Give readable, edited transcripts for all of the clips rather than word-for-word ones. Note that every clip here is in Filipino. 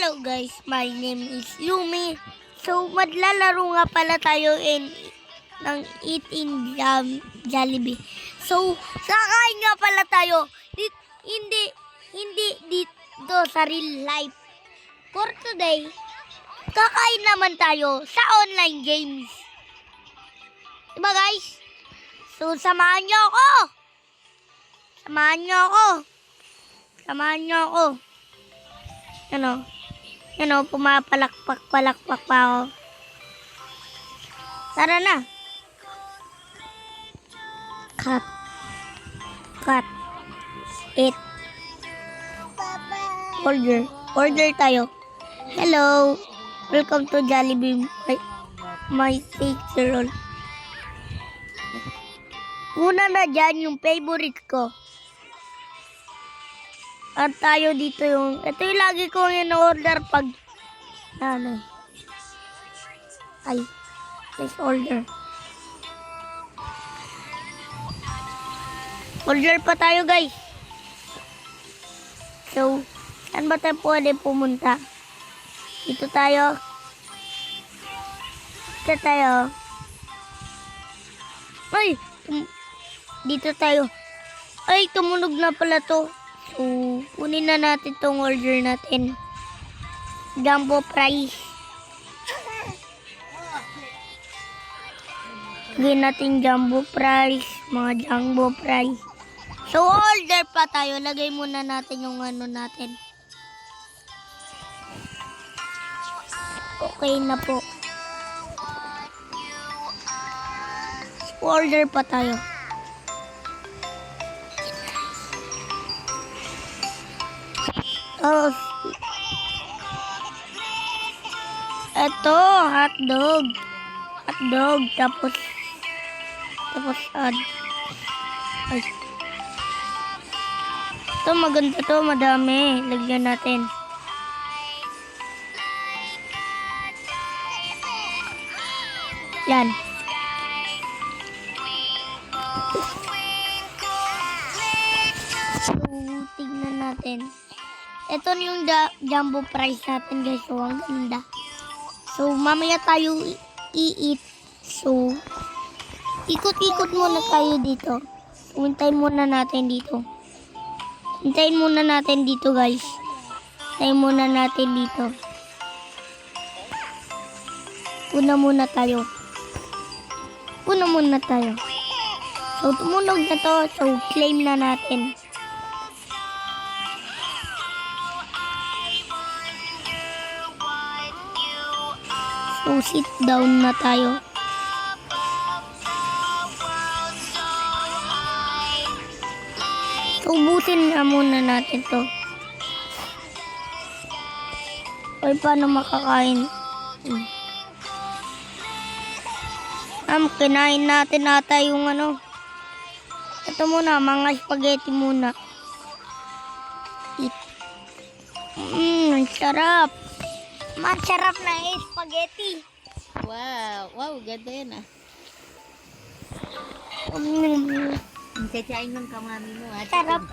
Hello guys, my name is Yumi. So maglalaro nga pala tayo ng eating Jollibee. So kakain nga pala tayo. Hindi dito sa real life. For today, kakain naman tayo sa online games. Diba guys? So samahan niyo ako. Samahan niyo ako. Ano, pumapalakpak pa ako. Tara na. Cut. Eat. Order tayo. Hello. Welcome to Jollibee. My picture roll. Una na dyan yung favorite ko. At tayo dito ito yung lagi ko in-order pag, please order. Order pa tayo guys. So, saan ba tayo pwede pumunta? Dito tayo. Ay, dito tayo. Ay, tumunog na pala to. So, kunin na natin tong order natin. Jumbo fries. Lagyan natin jumbo fries. Mga jumbo fries. So, order pa tayo. Lagay muna natin yung ano natin. Okay na po. Order pa tayo. Oh, eto, hotdog, tapos add. Ay. Ito, maganda to, madami. Lagyan natin. Yan. So, tignan natin. Ito yung jumbo fries natin guys. So, ang ganda. So, mamaya tayo i-eat. So, ikot-ikot muna tayo dito. Hintayin muna natin dito. Guys. Hintayin muna natin dito. Una muna tayo. So, tumunog na to. So, claim na natin. So, sit down na tayo. So, ubusin na muna natin to. Ay, paano makakain? Kinain natin ata yung ano. Ito muna, mga spaghetti muna. Eat. Sarap. Masarap na spaghetti. Wow, ganda yan ah. Kakain ng kamami mo ah. Sarap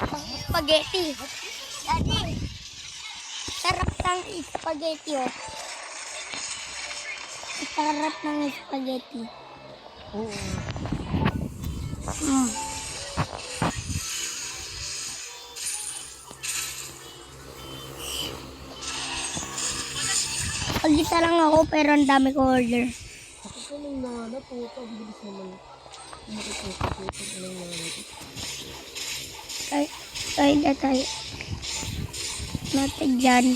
ng spaghetti. Daddy, sarap ng spaghetti oh. Sarap ng spaghetti. Oo. Pag-isa lang ako pero ang dami ko order. Ako po nung naputo, ang bilis naman. Tayo na tayo. Natin dyan.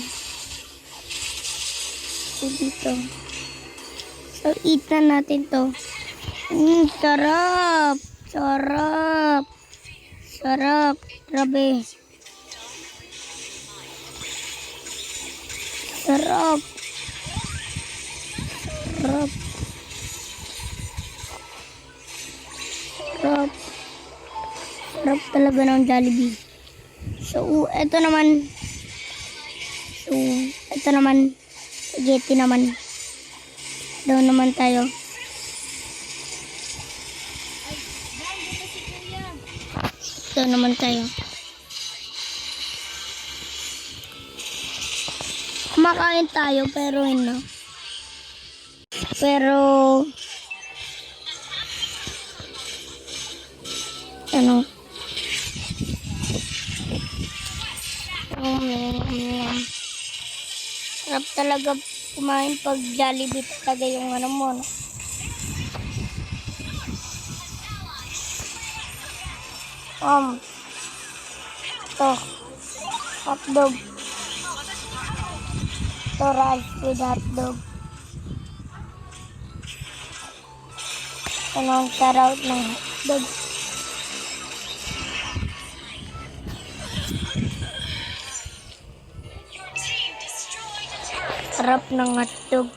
So, dito. So, eat na natin to. Sarap. Grabe. Sarap talaga ng Jollibee. So, ito naman. Spaghetti naman. Doon naman tayo. Ito naman tayo. Kumakain tayo pero ano. Pero ano? Sarap talaga kumain pag Jollibee talaga yung ano mo. No? Ito, hotdog. Ito, rice with hotdog. Ano ang sarap ng hotdog? Sarap ng hotdog.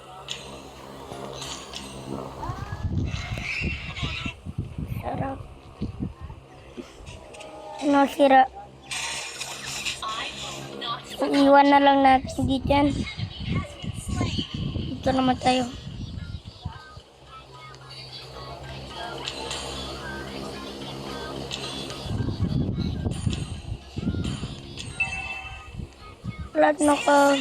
Sarap. Ano sira? Iwan na lang natin dito yan. Dito naman tayo. Lahat naka...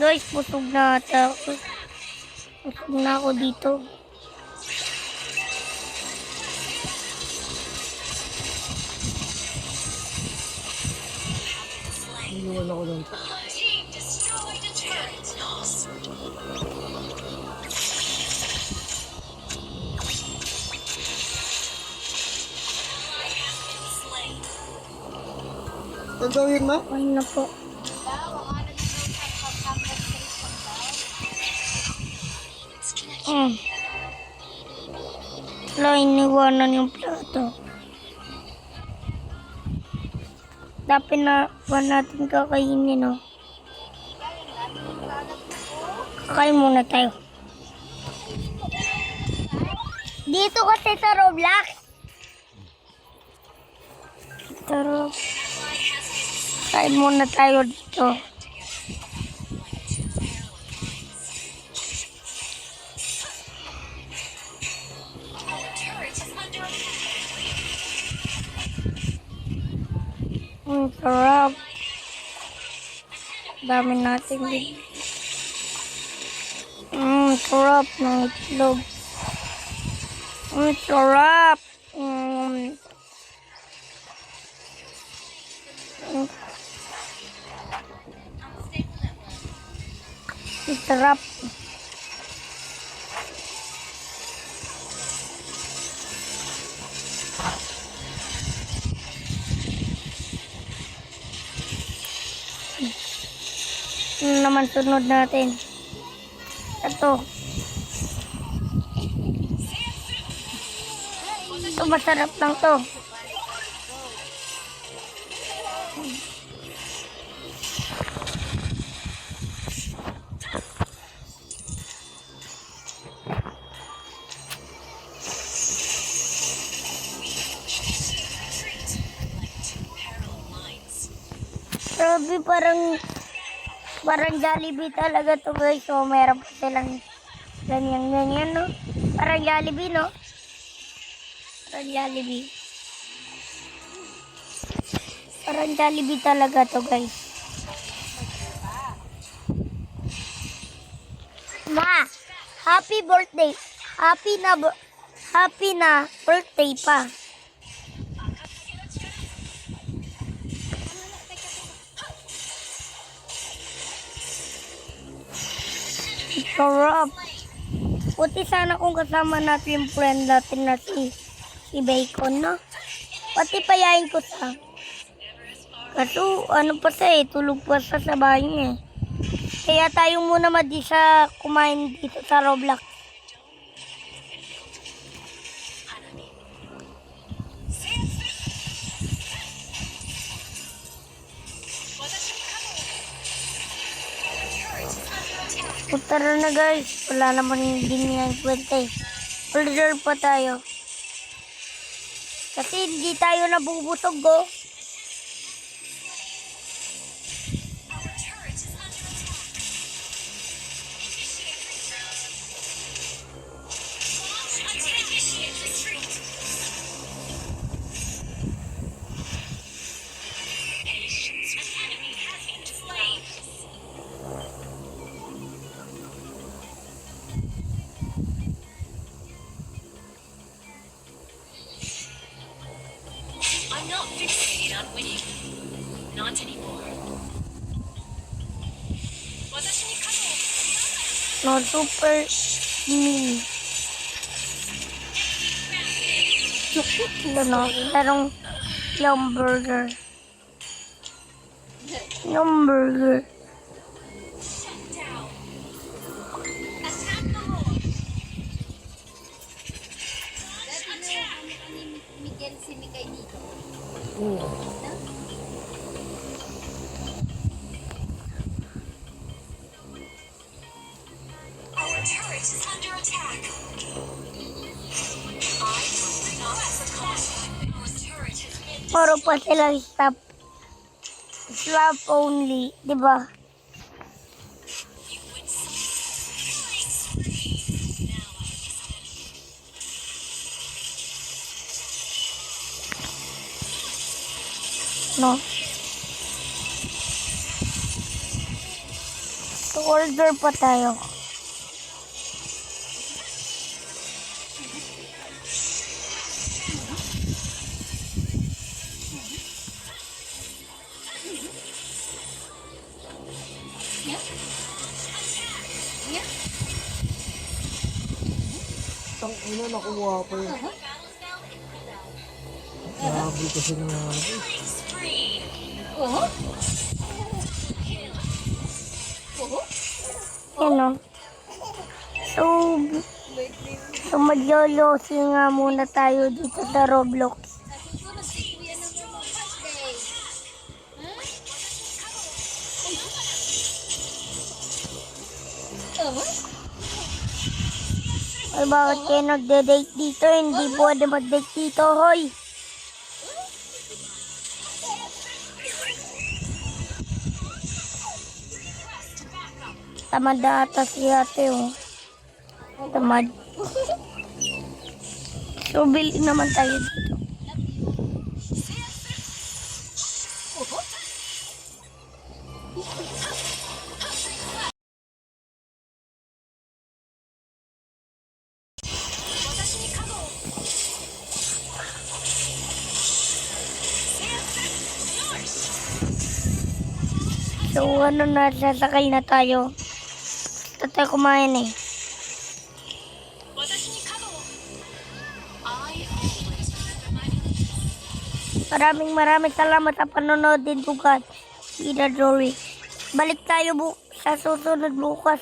Guys, busog na ata ako. Busog na ako dito. Iniwan ako doon. Saan daw yun, ma? Ay na po. Wala, iniwanan yung plato. Dapat na wala natin kakainin, no? Kakain muna tayo. Dito kasi sa Roblox. Pero, kain muna tayo dito. Sarap. Dami natin din. Sarap ng itlog. Sarap. Sarap. Ano naman sunod natin? Ito. Ito masarap lang to. Grabe, parang Jollibee talaga to guys. So, meron pa silang ganyan, no? Parang Jollibee, no? Parang Jollibee. Parang Jollibee talaga to guys. Ma, happy birthday. Happy na birthday pa. Sarap. Puti sana kung kasama natin yung friend natin na si Bacon, no? Pati payain ko sa... Kaso, ano pa siya tulog pa siya sa bahay niya. Kaya tayo muna sa kumain dito sa Roblox. Tara na guys, wala naman din yung kwenta eh. Order pa tayo. Kasi hindi tayo nabubusog, oh. No, super mini. Ito no, larong yung burger. Yung burger. Our turret is under attack. I will bring up the caution. Our turret has been Puro pa silang stop. Slap only, di ba? No. So, order pa tayo. Tang ina, nakuha pa yun. Grabe kasi nga. Yan o. So maglolosi nga muna tayo dito sa Roblox. Ay, bakit kayo nagde-date dito? Hindi pwede mag-date dito, hoy. Tamad na ata si ate, oh. Tamad. So, bili naman tayo dito. So, ano na, sasakay na tayo. Basta tayo kumain eh. Maraming salamat sa panonood din bukas. Ida Dory. Balik tayo sa susunod bukas.